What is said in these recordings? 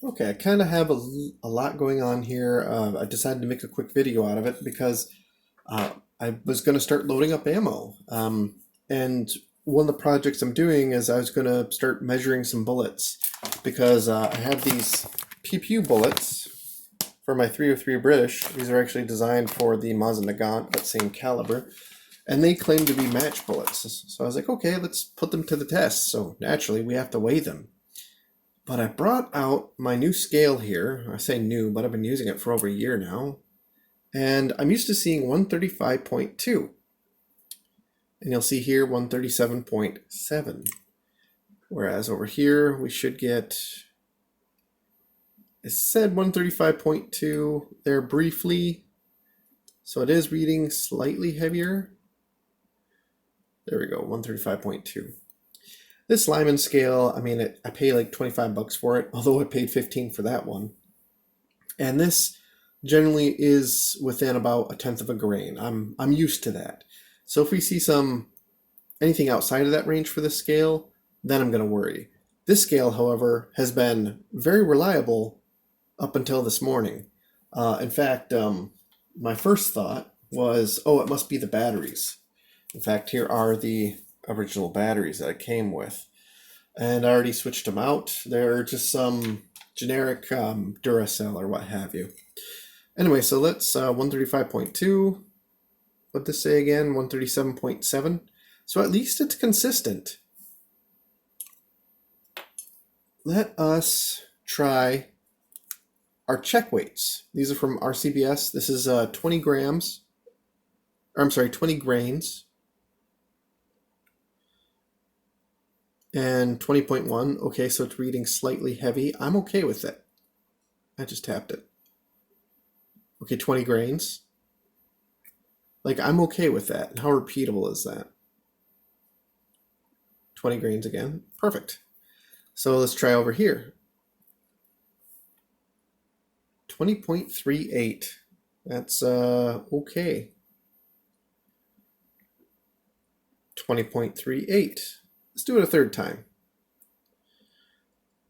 Okay, I kind of have a lot going on here. I decided to make a quick video out of it because I was going to start loading up ammo. And one of the projects I'm doing is I was going to start measuring some bullets because I have these PPU bullets for my 303 British. These are actually designed for the Mazda Nagant, that same caliber, and they claim to be match bullets. So I was like, okay, let's put them to the test. So naturally, we have to weigh them. But I brought out my new scale here. I say new, but I've been using it for over a year now. And I'm used to seeing 135.2. And you'll see here 137.7. Whereas over here, we should get, it said 135.2 there briefly. So it is reading slightly heavier. There we go, 135.2. This Lyman scale, I mean, I pay like 25 bucks for it, although I paid 15 for that one. And this generally is within about 1/10 of a grain. I'm used to that. So if we see anything outside of that range for this scale, then I'm going to worry. This scale, however, has been very reliable up until this morning. In fact, my first thought was, oh, it must be the batteries. In fact, here are the original batteries that it came with. And I already switched them out. They're just some generic Duracell or what have you. Anyway, so let's 135.2. What'd this say again? 137.7. So at least it's consistent. Let us try our check weights. These are from RCBS. This is 20 grams. Or I'm sorry, 20 grains. And 20.1. Okay, so it's reading slightly heavy. I'm okay with it. I just tapped it. Okay, 20 grains. Like, I'm okay with that. And how repeatable is that? 20 grains again. Perfect. So let's try over here. 20.38. That's okay. 20.38. Let's do it a third time.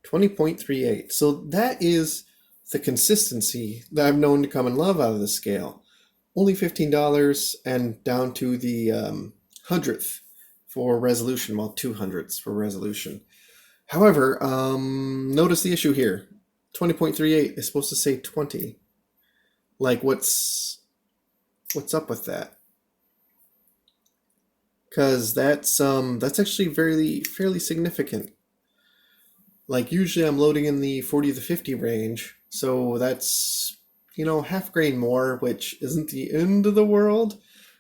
20.38. So that is the consistency that I've known to come and love out of the scale. Only $15 and down to the hundredth for resolution, well, 2/100ths for resolution. However, notice the issue here. 20.38 is supposed to say 20. Like, what's up with that? Because that's actually fairly significant. Like, usually I'm loading in the 40 to 50 range, so that's, half grain more, which isn't the end of the world,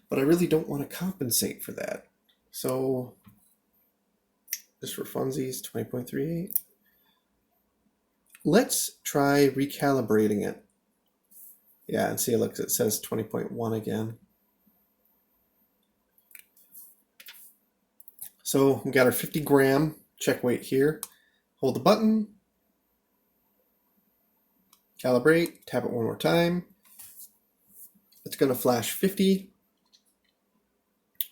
but I really don't want to compensate for that. So just for funsies, 20.38. Let's try recalibrating it. Yeah, and see, look, it says 20.1 again. So we got our 50 gram check weight here. Hold the button, calibrate, tap it one more time. It's going to flash 50.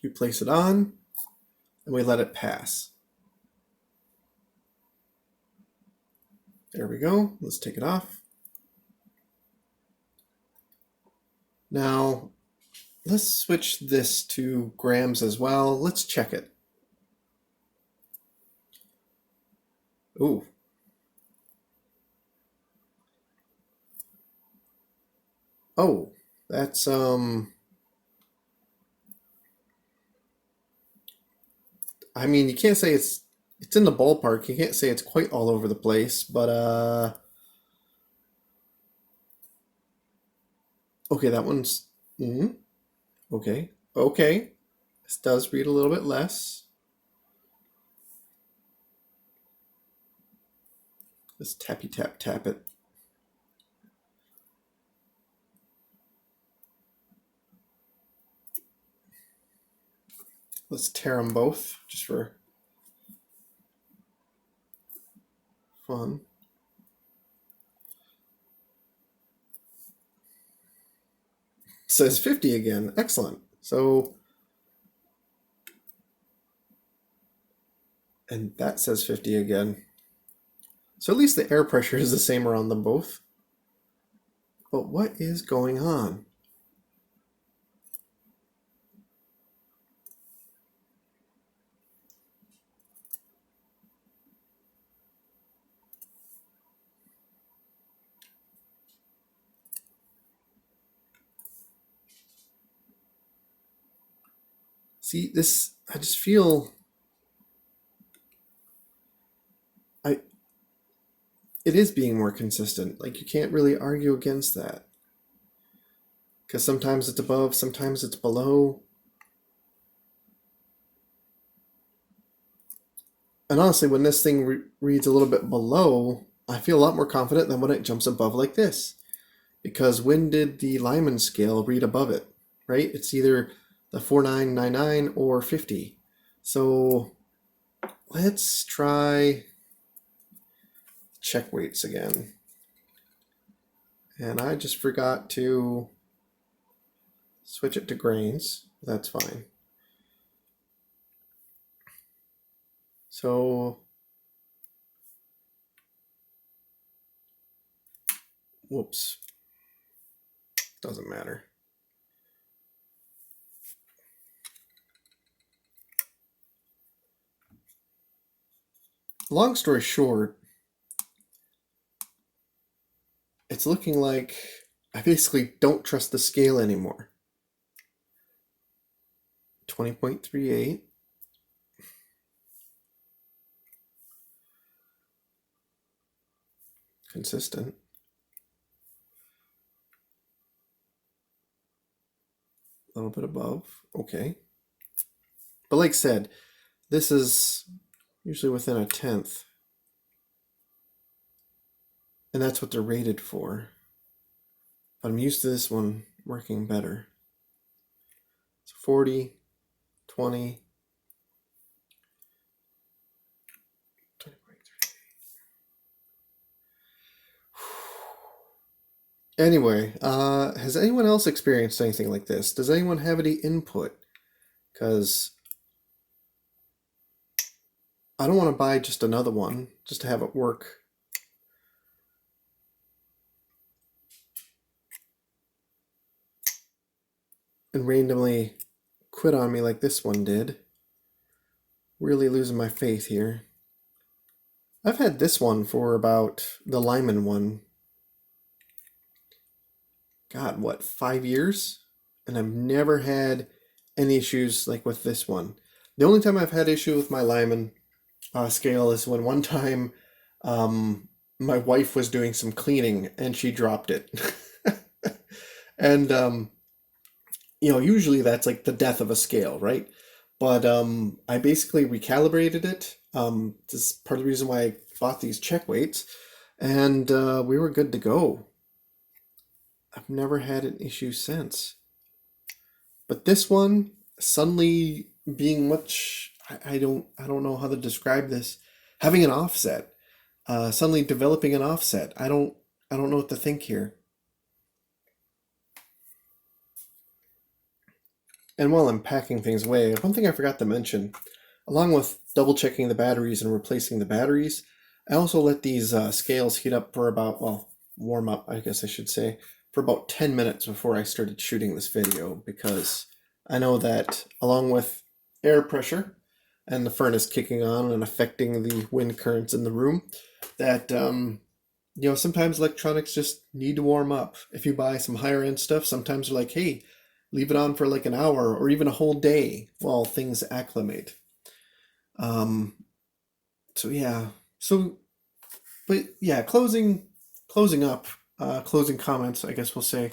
We place it on, and we let it pass. There we go. Let's take it off. Now, let's switch this to grams as well. Let's check it. Ooh. Oh, that's I mean, you can't say it's in the ballpark. You can't say it's quite all over the place, but okay, that one's okay. Okay. This does read a little bit less. Let's tappy tap it. Let's tear them both just for fun. It says 50 again. Excellent. So, and that says 50 again. So at least the air pressure is the same around them both. But what is going on? See, this, I just feel, I it is being more consistent. Like, you can't really argue against that. Because sometimes it's above, sometimes it's below. And honestly, when this thing reads a little bit below, I feel a lot more confident than when it jumps above like this. Because when did the Lyman scale read above it, right? It's either the 4999 or 50. So let's try check weights again. And I just forgot to switch it to grains. That's fine. So, whoops, doesn't matter. Long story short, it's looking like I basically don't trust the scale anymore. 20.38. Consistent. A little bit above. Okay. But like I said, this is usually within a tenth. And that's what they're rated for. But I'm used to this one working better. So 40, 20, 20.3. Anyway, has anyone else experienced anything like this? Does anyone have any input? Because I don't want to buy just another one just to have it work. And randomly quit on me like this one did. Really losing my faith here. I've had this one for about the Lyman one. God, what, 5 years? And I've never had any issues like with this one. The only time I've had issue with my Lyman scale is when one time my wife was doing some cleaning and she dropped it. And usually that's like the death of a scale, right? But I basically recalibrated it. This is part of the reason why I bought these check weights, and we were good to go. I've never had an issue since. But this one suddenly being much, I don't know how to describe this. Having an offset, suddenly developing an offset. I don't know what to think here. And while I'm packing things away, one thing I forgot to mention, along with double checking the batteries and replacing the batteries, I also let these scales heat up for about, well, warm up, I guess I should say, for about 10 minutes before I started shooting this video, because I know that along with air pressure and the furnace kicking on and affecting the wind currents in the room, that sometimes electronics just need to warm up. If you buy some higher end stuff, sometimes they're like, hey, leave it on for like an hour or even a whole day while things acclimate. So yeah. So, but yeah, closing up, closing comments, I guess we'll say.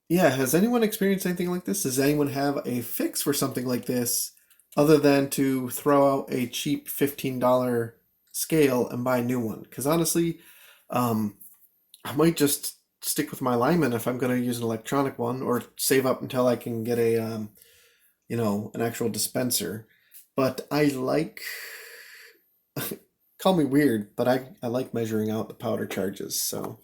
Yeah, has anyone experienced anything like this? Does anyone have a fix for something like this other than to throw out a cheap $15 scale and buy a new one? Because honestly, I might just stick with my Lyman if I'm going to use an electronic one, or save up until I can get a an actual dispenser. But I like, call me weird, but I like measuring out the powder charges. So